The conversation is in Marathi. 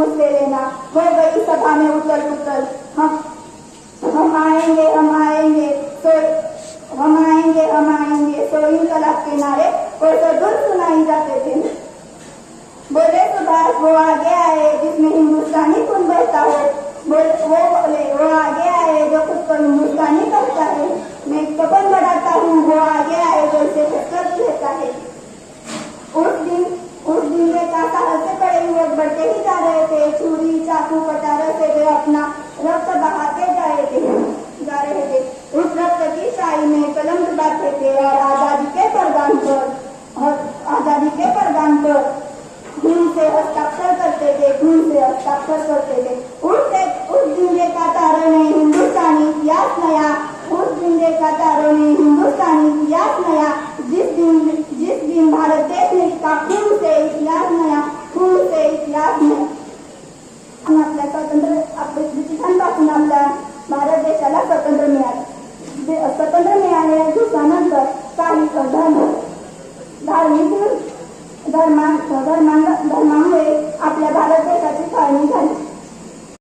मुझसे लेना। हो गई सभा में उथल पुथल। हम आएंगे हम आएंगे सो इनकलाब के नारे कोई तो दूर सुनाई जाते थे। बोले सुभाष वो आगे आए जिसमें हिंदुस्तानी खून बहता हो। वो आगे आए जो खुद को हिंदुस्तानी कहता है। मैं कपन बढ़ाता हूँ वो आगे आए जो इसे टक्कर देता है। उस दिन वे साहस से पड़े युवक बढ़ते ही जा रहे थे। छुरी चाकू कटारों से वे अपना रक्त बहाते जा रहे थे। उस रक्त की शाही में कलम दबाते थे और आजादी के परगान पर खून से हस्ताक्षर करते थे। उस दिन देखा तारों ने हिंदुस्तानी इतिहास नया। जिस दिन भारत देश ने लिखा खून से इतिहास नया। आपल्या ब्रिटिशांपासून आपल्या भारत देशाला स्वातंत्र्य मिळाले दिवसानंतर काही धर्मामुळे आपल्या भारत देशाची फाळणी झाली।